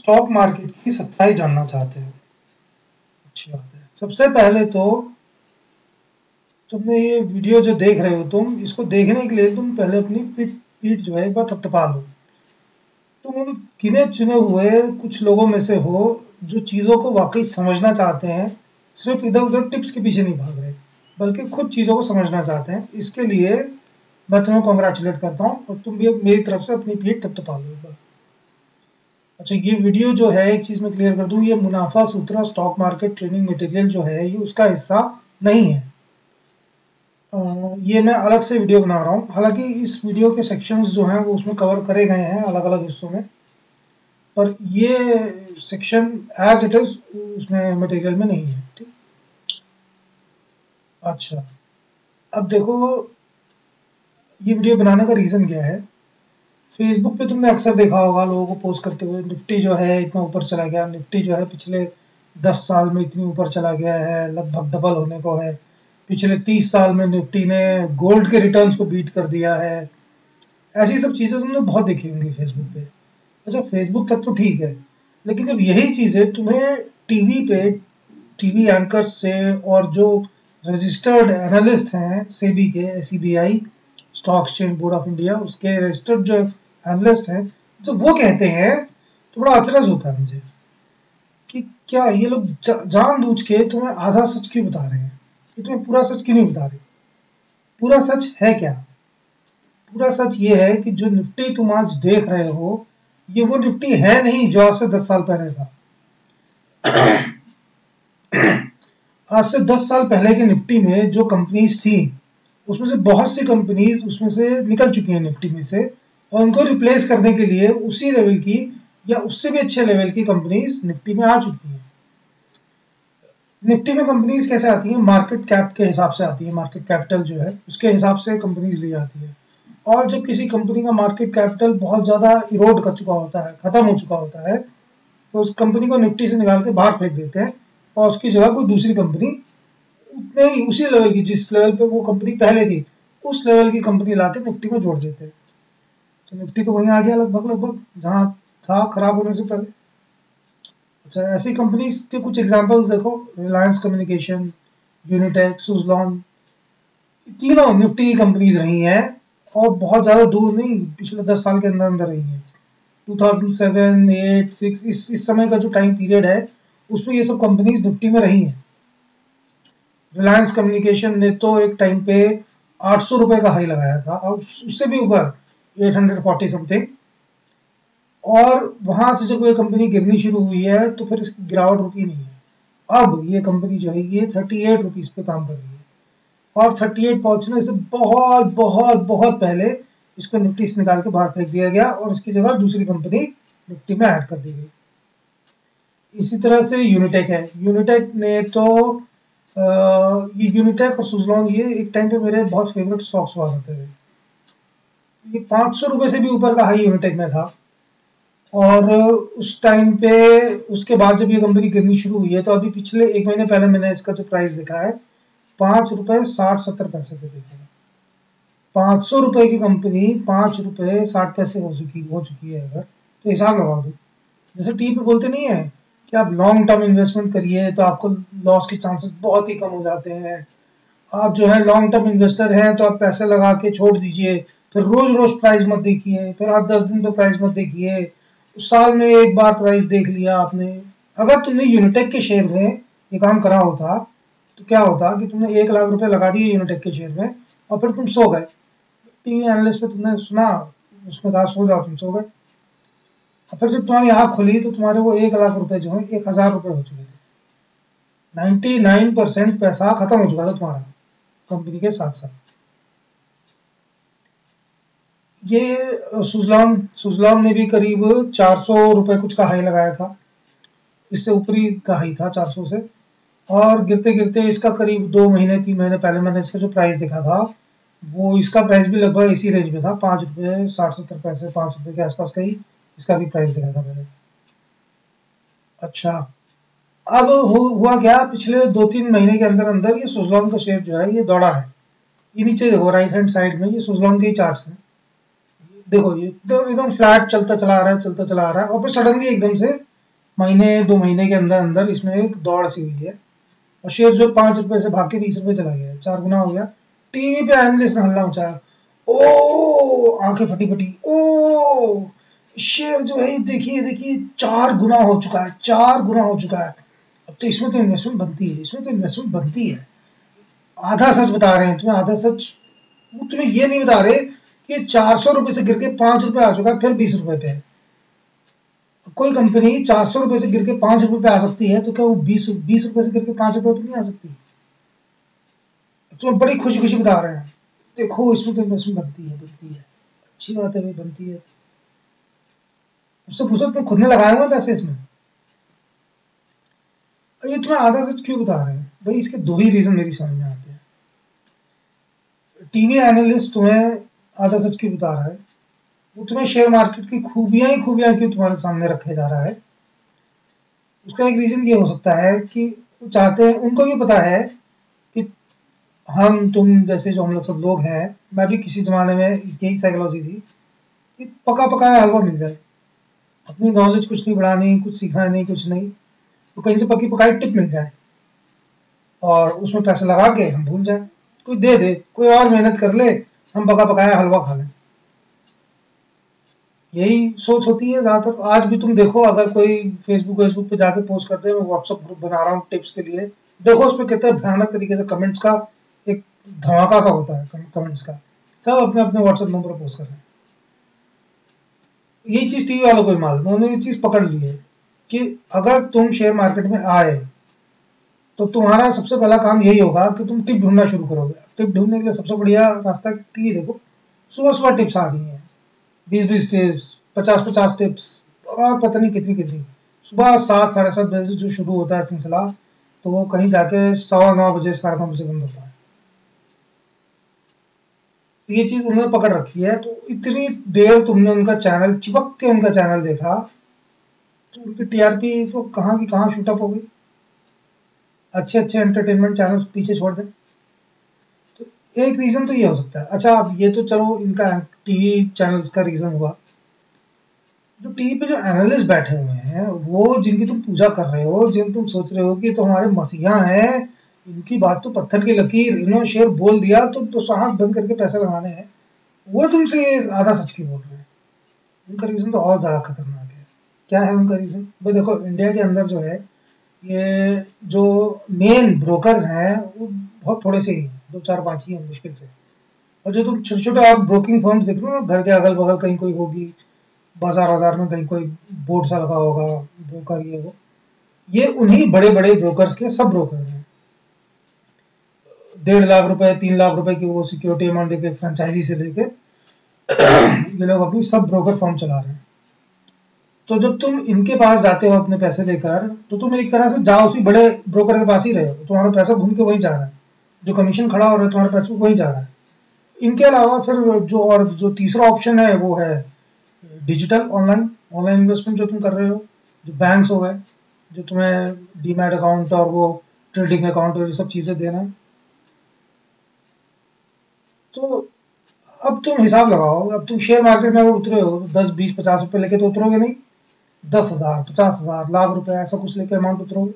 Stock market की सच्चाई जानना चाहते हो, अच्छी बात है। सबसे पहले तो तुमने ये वीडियो जो देख रहे हो, तुम इसको देखने के लिए तुम पहले अपनी पीठ पीठ जो है एक बार थपथपा लो। तुम उन गिने चुने हुए कुछ लोगों में से हो जो चीज़ों को वाकई समझना चाहते हैं, सिर्फ इधर उधर टिप्स के पीछे नहीं भाग रहे, बल्कि खुद चीज़ों को समझना चाहते हैं। इसके लिए मैं तुम्हें कॉन्ग्रेचुलेट करता हूँ और तुम भी मेरी तरफ से अपनी पीठ थपथपा लो एक बार। अच्छा, ये वीडियो जो है एक चीज़ मैं क्लियर कर दूं, ये मुनाफा सूत्र स्टॉक मार्केट ट्रेनिंग मटेरियल जो है ये उसका हिस्सा नहीं है। ये मैं अलग से वीडियो बना रहा हूँ। हालांकि इस वीडियो के सेक्शंस जो हैं वो उसमें कवर करे गए हैं अलग अलग हिस्सों में, पर ये सेक्शन एज इट इज उसमें मटेरियल में नहीं है। ठीक, अच्छा अब देखो ये वीडियो बनाने का रीज़न क्या है। फेसबुक पे तुमने अक्सर देखा होगा लोगों को पोस्ट करते हुए, निफ्टी जो है इतना ऊपर चला गया, निफ्टी जो है पिछले 10 साल में इतनी ऊपर चला गया है, लगभग डबल होने को है। पिछले 30 साल में निफ्टी ने गोल्ड के रिटर्न्स को बीट कर दिया है। ऐसी सब चीज़ें तुमने बहुत देखी होंगी फेसबुक पे। अच्छा, फेसबुक तक तो ठीक है, लेकिन जब यही चीज़ें तुम्हें टीवी पे टीवी एंकर्स से और जो रजिस्टर्ड एनालिस्ट हैं सेबी के, SEBI stock exchange board of India, उसके रजिस्टर्ड जो एनालिस्ट हैं, जब वो कहते हैं तो बड़ा अचरज होता है मुझे कि क्या ये लोग जानबूझ के तुम्हें आधा सच क्यों बता रहे हैं, ये तुम्हें पूरा सच क्यों नहीं बता रहे। पूरा सच है क्या? पूरा सच ये है कि जो निफ्टी तुम आज देख रहे हो ये वो निफ्टी है नहीं जो आज से 10 साल पहले था। आज से 10 साल पहले के निफ्टी में जो कंपनीज थी उसमें से बहुत सी कंपनीज उसमें से निकल चुकी हैं निफ्टी में से, और उनको रिप्लेस करने के लिए उसी लेवल की या उससे भी अच्छे लेवल की कंपनीज निफ्टी में आ चुकी हैं। निफ्टी में कंपनीज कैसे आती हैं? मार्केट कैप के हिसाब से आती है, मार्केट कैपिटल जो है उसके हिसाब से कंपनीज ली जाती है। और जब किसी कंपनी का मार्केट कैपिटल बहुत ज़्यादा इरोड कर चुका होता है, ख़त्म हो चुका होता है, तो उस कंपनी को निफ्टी से निकाल के बाहर फेंक देते हैं और उसकी जगह कोई दूसरी कंपनी उतने ही उसी लेवल की, जिस लेवल पे वो कंपनी पहले थी उस लेवल की कंपनी लाके निफ्टी में जोड़ देते हैं। तो निफ्टी तो वहीं आ गया लगभग जहाँ था खराब होने से पहले। अच्छा, ऐसी कंपनीज के कुछ एग्जांपल्स देखो, रिलायंस कम्युनिकेशन, यूनिटेक, सुजलॉन, तीनों निफ्टी की कंपनीज रही हैं और बहुत ज़्यादा दूर नहीं, पिछले 10 साल के अंदर अंदर रही हैं। 2007, 8, 6 इस समय का जो टाइम पीरियड है उसमें ये सब कंपनीज निफ्टी में रही हैं। रिलायंस कम्युनिकेशन ने तो एक टाइम पे 800 रुपए का हाई लगाया था और उससे भी ऊपर 840 समथिंग, और वहां से जब ये कंपनी गिरनी शुरू हुई है तो फिर इसकी गिरावट रुकी नहीं है। अब ये कंपनी जो है ये 38 रुपीज पे काम कर रही है और 38 पहुंचने से बहुत बहुत बहुत पहले इसको निफ्टी से निकाल के बाहर फेंक दिया गया और इसकी जगह दूसरी कंपनी निफ्टी में ऐड कर दी गई। इसी तरह से यूनिटेक है। यूनिटेक ने तो ये यूनिटेक और सुजलॉन ये एक टाइम पे मेरे बहुत फेवरेट स्टॉक्स हुआ करते थे। ये 500 रुपए से भी ऊपर का हाई यूनिटेक में था और उस टाइम पे उसके बाद जब ये कंपनी गिरनी शुरू हुई है तो अभी पिछले 1 महीने पहले मैंने इसका जो प्राइस देखा है 5 रुपए 60-70 पैसे पे देखा है। 500 रुपए की कंपनी 5 रुपए 60 पैसे हो चुकी है अगर, तो हिसाब लगा दो। जैसे टीवी पे बोलते नहीं है कि आप लॉन्ग टर्म इन्वेस्टमेंट करिए तो आपको लॉस के चांसेस बहुत ही कम हो जाते हैं। आप जो है लॉन्ग टर्म इन्वेस्टर हैं तो आप पैसे लगा के छोड़ दीजिए, फिर रोज रोज प्राइस मत देखिए, फिर 8-10 दिन तो प्राइस मत देखिए, साल में एक बार प्राइस देख लिया आपने। अगर तुमने यूनिटेक के शेयर में ये काम करा होता तो क्या होता कि तुमने 1 लाख रुपए लगा दिए यूनिटेक के शेयर में और फिर तुम सो गए। टीवी एनालिस्ट पे तुमने सुना, उसमें कहा सो जाओ, तुम सो गए। और फिर जब तुम्हारी आँख खुली तो तुम्हारे वो 1 लाख रुपए जो है 1000 रुपए हो चुके थे। 99% पैसा खत्म हो चुका था तुम्हारा कंपनी के साथ साथ। ये सुजलॉन ने भी करीब 400 रुपए कुछ का हाई लगाया था, इससे ऊपरी का हाई था 400 से, और गिरते गिरते इसका करीब 2 महीने 3 महीने पहले मैंने इसका जो प्राइस देखा था वो इसका प्राइस भी लगभग इसी रेंज में था, 5 रुपए 60-70 पैसे, 5 रुपए के आसपास का ही इसका भी प्राइस देखा था मैंने। अच्छा, अब हुआ क्या, पिछले 2-3 महीने के अंदर अंदर ये सुजलॉन का शेयर जो है ये दौड़ा है। ये नीचे देखो राइट हैंड साइड में ये सुजलॉन के ही चार्ट्स हैं। देखो ये एकदम फ्लैट चलता चला आ रहा है और फिर सडनली एकदम से महीने 2 महीने के अंदर अंदर इसमें एक दौड़ सी हुई है और शेयर जो 5 रुपए से भाग के 20 रुपए चला गया, 4 गुना हो गया। टीवी पे एनालिस्ट ने हल्ला मचाया, ओ आंखें फटी फटी, ओ शेयर जो है देखिए देखिए 4 गुना हो चुका है, 4 गुना हो चुका है। अब तो इसमें तो इन्वेस्टमेंट बनती है, इसमें तो इन्वेस्टमेंट बनती है। आधा सच बता रहे हैं तुम्हें, आधा सच। वो तुम्हें ये नहीं बता रहे कि 400 रुपए से गिर के 5 रुपए आ चुका है, फिर 20 रुपए पे है। कोई कंपनी 400 रुपए से गिर के 5 रुपए पे आ सकती है, तो क्या वो 20 रुपए से गिर के 5 रुपए पे नहीं आ सकती? तुम्हें बड़ी खुशी खुशी बता रहे हैं, देखो इसमें तो इन्वेस्टमेंट बनती है, बनती है। अच्छी बात है भाई, बनती है। उससे पूछो तुम खुद ने लगाए हुए पैसे इसमें। ये तुम्हें आधा सच क्यों बता रहे हैं भाई? इसके 2 ही रीजन मेरी समझ में आते हैं। टीवी एनालिस्ट तुम्हें आधा सच क्यों बता रहा है? वो तुम्हें शेयर मार्केट की खूबियां ही खूबियां क्यों तुम्हारे सामने रखे जा रहा है? उसका एक रीजन ये हो सकता है कि वो चाहते हैं, उनको भी पता है कि हम तुम जैसे जो हम लोग सब लोग हैं, मैं भी किसी जमाने में यही साइकोलॉजी थी कि पका पकाया हलवा मिल जाए, अपनी नॉलेज कुछ नहीं बढ़ानी, कुछ सीखना नहीं, कुछ नहीं, तो कहीं से पकी पकाई टिप मिल जाए और उसमें पैसे लगा के हम भूल जाए, कोई दे दे, कोई और मेहनत कर ले, हम पका पकाया हलवा खा लें। यही सोच होती है ज्यादातर। आज भी तुम देखो, अगर कोई फेसबुक पे जाके पोस्ट करते हैं, मैं व्हाट्सएप ग्रुप बना रहा हूँ टिप्स के लिए, देखो उसमें कितने भयानक तरीके से कमेंट्स का एक धमाका सा होता है, कमेंट्स का। सब अपने अपने व्हाट्सएप नंबर पर पोस्ट कर रहे हैं। यही चीज टीवी वालों को भी मालूम, उन्होंने ये चीज पकड़ ली है कि अगर तुम शेयर मार्केट में आए तो तुम्हारा सबसे पहला काम यही होगा कि तुम टिप ढूंढना शुरू करोगे। टिप ढूंढने के लिए सबसे बढ़िया रास्ता टीवी देखो, सुबह सुबह टिप्स आ रही हैं, 20-20 टिप्स, 50-50 टिप्स, और पता नहीं कितनी कितनी। सुबह 7-7:30 बजे जो शुरू होता है सिलसिला, तो वो कहीं जाके 9:15 बजे 9:30 बजे बंद होता है। ये चीज उन्होंने पकड़ रखी है, तो इतनी देर तुमने उनका चैनल चिपक के उनका चैनल देखा, तो उनकी टीआरपी तो कहाँ की कहाँ शूटअप हो गई। अच्छे अच्छे एंटरटेनमेंट चैनल पीछे छोड़ दें, तो एक रीजन तो ये हो सकता है। अच्छा, अब ये तो चलो इनका टीवी चैनल्स का रीजन हुआ। जो टीवी पे जो एनालिस्ट बैठे हुए हैं, वो जिनकी तुम पूजा कर रहे हो, जिन तुम सोच रहे हो कि तो हमारे मसीहा हैं, इनकी बात तो पत्थर की लकीर, इन्होंने शेर बोल दिया तो आंख बंद करके पैसे लगाने हैं, वो तुमसे आधा सच क्यों बोल रहे हैं? उनका रीजन तो और ज्यादा खतरनाक है। क्या है उनका रीजन? भाई देखो, इंडिया के अंदर जो है, ये जो मेन ब्रोकर्स हैं वो बहुत थोड़े से ही हैं, 2-4-5 ही हैं मुश्किल से। और जो तुम छोटे छोटे आप ब्रोकिंग फर्म्स देख रहे हो ना, घर के अगल बगल कहीं कोई होगी, बाजार में कहीं कोई बोर्ड सा लगा होगा, ब्रोकर ये वो, ये उन्हीं बड़े बड़े ब्रोकर्स के सब ब्रोकर हैं। 1.5 लाख रुपए 3 लाख रुपए की वो सिक्योरिटी अमाउंट देके फ्रेंचाइजी से लेके ये लोग अपनी सब ब्रोकर फर्म चला रहे हैं। तो जब तुम इनके पास जाते हो अपने पैसे देकर, तो तुम एक तरह से जाओ उसी बड़े ब्रोकर के पास ही रहे हो, तुम्हारा पैसा घूम के वही जा रहा है, जो कमीशन खड़ा हो रहा है तुम्हारे पैसे वही जा रहा है। इनके अलावा फिर जो तीसरा ऑप्शन है वो है डिजिटल ऑनलाइन इन्वेस्टमेंट जो तुम कर रहे हो, जो बैंक्स हो गए, जो तुम्हें डीमैट अकाउंट और वो ट्रेडिंग अकाउंट और ये सब चीजें देना है। तो अब तुम हिसाब लगाओ, अब तुम शेयर मार्केट में अगर उतरे हो, 10-20-50 रुपए लेके तो उतरोगे नहीं, 10,000 50,000 लाख रुपए ऐसा कुछ लेके अमाउंट उतरोगे।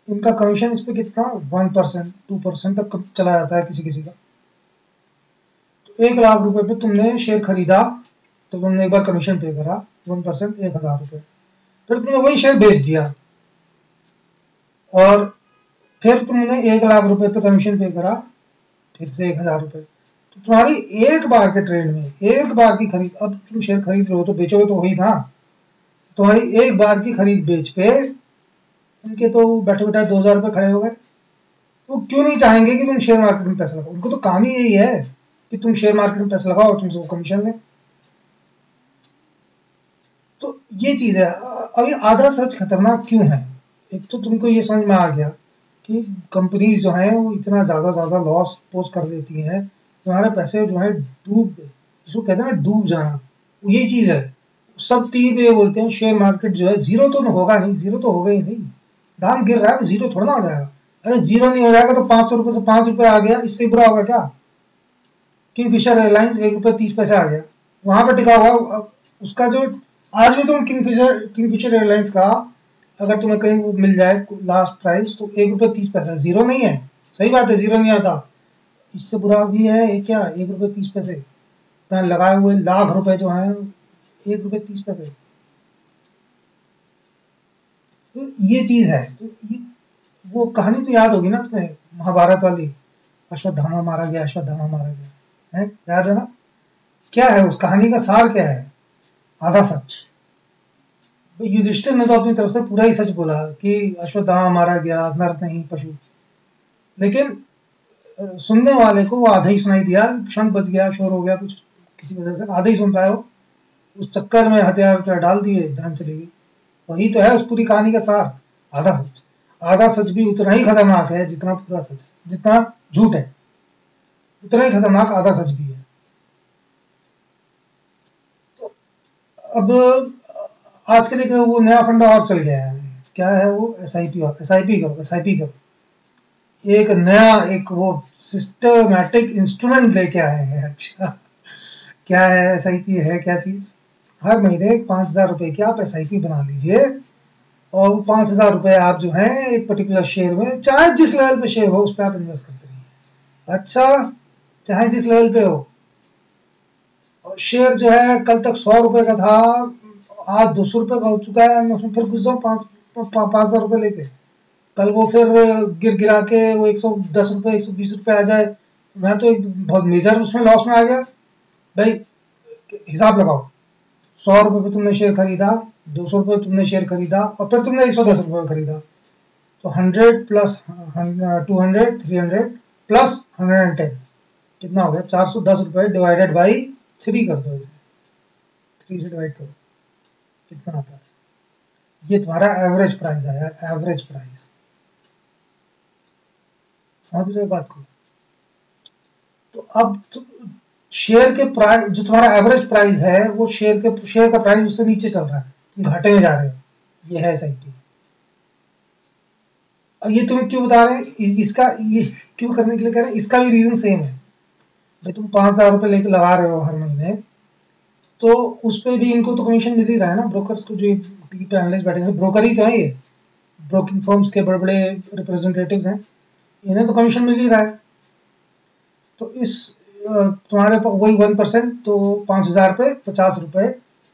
इनका कमीशन इस पे कितना, 1% 2% तक चला जाता है किसी किसी का। तो 1 लाख रुपए पे तुमने शेयर खरीदा, तो तुमने एक बार कमीशन पे करा 1%, 1,000 रुपए, फिर तुमने वही शेयर बेच दिया, और फिर तुमने 1 लाख रुपए पे कमीशन पे करा, फिर से 1,000 रुपए। तो तुम्हारी एक बार के ट्रेड में, एक बार की खरीद, अब तुम शेयर खरीद रहे हो तो बेचोगे तो वही था, तुम्हारी एक बार की खरीद बेच पे उनके तो बैठे बैठे 2,000 रुपए खड़े हो गए। वो क्यों नहीं चाहेंगे कि तुम शेयर मार्केट में पैसा लगाओ? उनको तो काम ही यही है कि तुम शेयर मार्केट में पैसा लगाओ और तुमसे वो कमीशन ले। तो ये चीज है। अब ये आधा सच खतरनाक क्यों है? एक तो तुमको ये समझ में आ गया कि कंपनीज जो हैं वो इतना ज्यादा लॉस पोस्ट कर देती हैं, तुम्हारे पैसे जो है डूब, जिसको कहते हैं ना डूब जाना, ये चीज है। सब टीवी पे बोलते हैं शेयर मार्केट जो है जीरो तो होगा नहीं, जीरो तो होगा ही नहीं, दाम गिर रहा है, जीरो थोड़ा ना हो जाएगा। अरे जीरो नहीं हो जाएगा तो 500 रुपए से 5 रुपए आ गया, इससे बुरा होगा क्या? किंगफिशर एयरलाइंस 1 रुपए 30 पैसे आ गया, वहां पर टिका हुआ, उसका जो आज भी तुम किंगफिशर एयरलाइंस का अगर तुम्हें कहीं वो मिल जाए लास्ट प्राइस तो 1 रुपये 30 पैसा, जीरो नहीं है। सही बात है, जीरो नहीं आता। इससे बुरा भी है ये क्या, 1 रुपये 30 पैसे। तो लगाए हुए लाख रुपए जो हैं 1 रुपये 30 पैसे। तो ये चीज है। तो वो कहानी तो याद होगी ना तुम्हें, महाभारत वाली, अश्वत्थामा मारा गया, अश्वत्थामा मारा गया, है याद है ना? क्या है उस कहानी का सार, क्या है? आधा सच। युधिष्ठिर ने तो अपनी तरफ से पूरा ही सच बोला कि अश्वत्थामा मारा गया, नर नहीं पशु। लेकिन सुनने वाले को वो आधा ही सुनाई दिया, क्षण बच गया, शोर हो गया कुछ किसी वजह से, आधा ही सुन पाया वो। उस चक्कर में हथियार डाल दिए, जान चली गई। वही तो है उस पूरी कहानी का सार, आधा सच। आधा सच भी उतना ही खतरनाक है जितना पूरा सच है, जितना झूठ है उतना ही खतरनाक आधा सच भी है। तो अब आजकल एक वो नया फंडा और चल गया है, क्या है वो? एसआईपी करो। एक नया एक वो सिस्टमैटिक इंस्ट्रूमेंट लेके आए हैं। अच्छा, क्या है एसआईपी? है क्या चीज? हर महीने 5,000 रुपए की आप एसआईपी बना लीजिए और 5,000 रुपए आप जो है एक पर्टिकुलर शेयर में, चाहे जिस लेवल पे शेयर हो उस पर आप इन्वेस्ट करते रहिए। अच्छा, चाहे जिस लेवल पे हो। और शेयर जो है कल तक 100 रुपए का था, आज 200 रुपए का हो चुका है, मैं उसमें फिर घुस जाऊँ 5,000 रुपए लेके। कल वो फिर गिर गिरा के वो 110 रुपए 120 रुपए आ जाए, मैं तो एक बहुत मेजर उसमें लॉस में आ गया। भाई हिसाब लगाओ, 100 रुपए पे तुमने शेयर खरीदा, 200 रुपए तुमने शेयर खरीदा और फिर तुमने 110 रुपए खरीदा, तो 100 प्लस 200 300 प्लस 110 कितना हो गया? 410 रुपए डिवाइडेड बाई 3 कर दो, इसे 3 से डिवाइड करो, कितना आता है? ये तुम्हारा एवरेज प्राइस आया, एवरेज प्राइस। समझ रहे हो बात को? तो अब शेयर के प्राइस, जो तुम्हारा एवरेज प्राइस है, वो शेयर का प्राइस उससे नीचे चल रहा है, तुम घाटे में जा रहे हो। ये है एसआईपी। और ये तुम्हें क्यों बता रहे हैं, इसका ये क्यों करने के लिए कह रहे हैं? इसका भी रीजन सेम है। भाई तुम 5,000 रुपए लेके लगा रहे हो हर महीने, तो उस पर भी इनको तो कमीशन मिल ही रहा है ना, ब्रोकर्स को, जो एनालिस्ट बैठे हैं, ब्रोकर ही तो है ये, ब्रोकिंग फर्म्स के बड़े बड़े रिप्रेजेंटेटिव्स हैं, इन्हें तो कमीशन मिल ही रहा है। तो इस तुम्हारे वही 1%, तो 5,000 पे 50 रुपए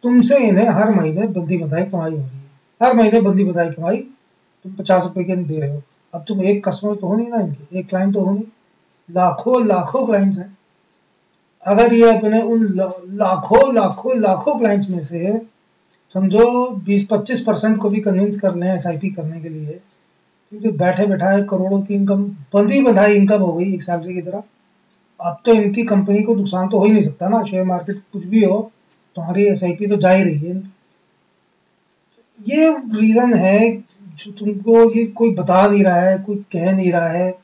तुमसे इन्हें हर महीने बंदी बधाई कमाई हो रही है। हर महीने बंदी बधाई कमाई तुम 50 रुपए के दे रहे हो। अब तुम एक कस्टमर तो हो नहीं ना इनके, एक क्लाइंट तो हो नहीं, लाखों लाखों क्लाइंट्स हैं। अगर ये अपने उन लाखों लाखों लाखों क्लाइंट्स में से समझो 20-25% को भी कन्विंस कर लें एसआईपी करने के लिए, क्योंकि बैठे बैठाए करोड़ों की इनकम, बंदी बधाई इनकम हो गई एक सैलरी की तरह। अब तो इनकी कंपनी को नुकसान तो हो ही नहीं सकता ना, शेयर मार्केट कुछ भी हो, तुम्हारी एसआईपी तो जा ही रही है। ये रीजन है जो तुमको ये कोई बता नहीं रहा है, कोई कह नहीं रहा है,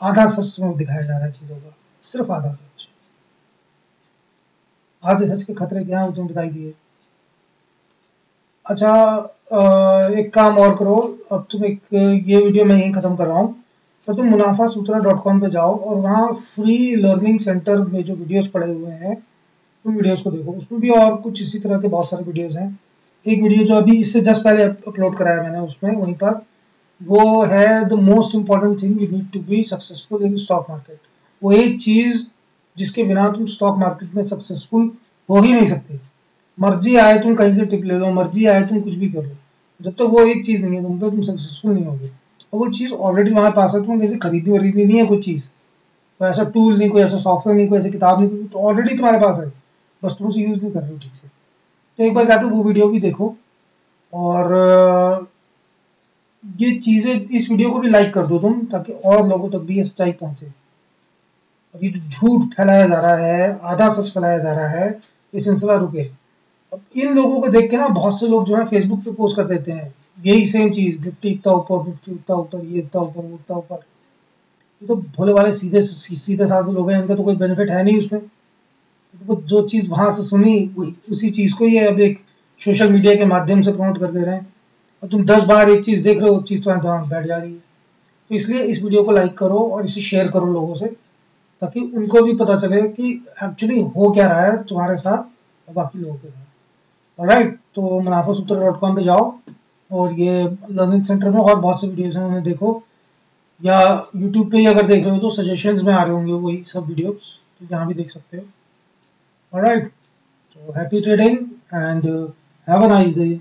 आधा सच तुम्हें दिखाया जा रहा है चीजों का, सिर्फ आधा सच। आधे सच के खतरे क्या है वो तुम्हें बताई दिए। अच्छा, एक काम और करो, अब तुम एक ये वीडियो मैं यहीं खत्म कर रहा हूँ, तो तुम munafaसूत्रा.com पे जाओ और वहाँ फ्री लर्निंग सेंटर में जो वीडियोस पड़े हुए हैं उन वीडियोस को देखो। उसमें भी और कुछ इसी तरह के बहुत सारे वीडियोस हैं। एक वीडियो जो अभी इससे जस्ट पहले अपलोड कराया मैंने, उसमें वहीं पर वो है the most important thing you need to be successful in stock market. वो एक चीज जिसके बिना तुम स्टॉक मार्केट में सक्सेसफुल हो ही नहीं सकते। मर्जी आए तुम कहीं से टिप ले लो, मर्जी आए तुम कुछ भी कर लो, जब तक वो एक चीज नहीं है तुम पे, तुम सक्सेसफुल नहीं होगे। और वो चीज ऑलरेडी हमारे पास है, तुम्हें कैसे खरीदनी वरीदनी नहीं है कोई चीज, कोई ऐसा टूल नहीं, कोई ऐसा सॉफ्टवेयर नहीं, कोई ऐसी किताब नहीं, तो ऑलरेडी तुम्हारे पास है, बस तुम उसे यूज नहीं कर रहे हो ठीक से। तो एक बार जाकर वो वीडियो भी देखो और ये चीजें, इस वीडियो को भी लाइक कर दो तुम, ताकि और लोगों तक भी ये सच्चाई पहुंचे। और ये जो झूठ फैलाया जा रहा है, आधा सच फैलाया जा रहा है, ये सिलसिला रुके। अब इन लोगों को देख के ना बहुत से लोग जो है फेसबुक पे पोस्ट कर देते हैं यही सेम चीज, निफ्टी इतना ऊपर, निफ्टी इतना ऊपर, ये इतना ऊपर, वो इतना ऊपर। ये तो भोले वाले सीधे सीधे साधे लोग हैं, इनका तो कोई बेनिफिट है नहीं उसमें। तो जो चीज वहां से सुनी उसी चीज को ये अब एक सोशल मीडिया के माध्यम से प्रमोट कर दे रहे हैं, और तुम 10 बार एक चीज देख रहे हो, चीज तुम्हारे दिमाग बैठ जा रही है। तो इसलिए इस वीडियो को लाइक करो और इसे शेयर करो लोगों से, ताकि उनको भी पता चले कि एक्चुअली हो क्या रहा है तुम्हारे साथ और बाकी लोगों के साथ। ऑलराइट, तो munafaसूत्र.com पे जाओ और ये लर्निंग सेंटर में और बहुत से वीडियोस हैं, उन्हें देखो, या यूट्यूब पे ही अगर देख रहे हो तो सजेशंस में आ रहे होंगे वही सब वीडियोस, तो यहाँ भी देख सकते हो। Alright, so happy trading and have a nice day.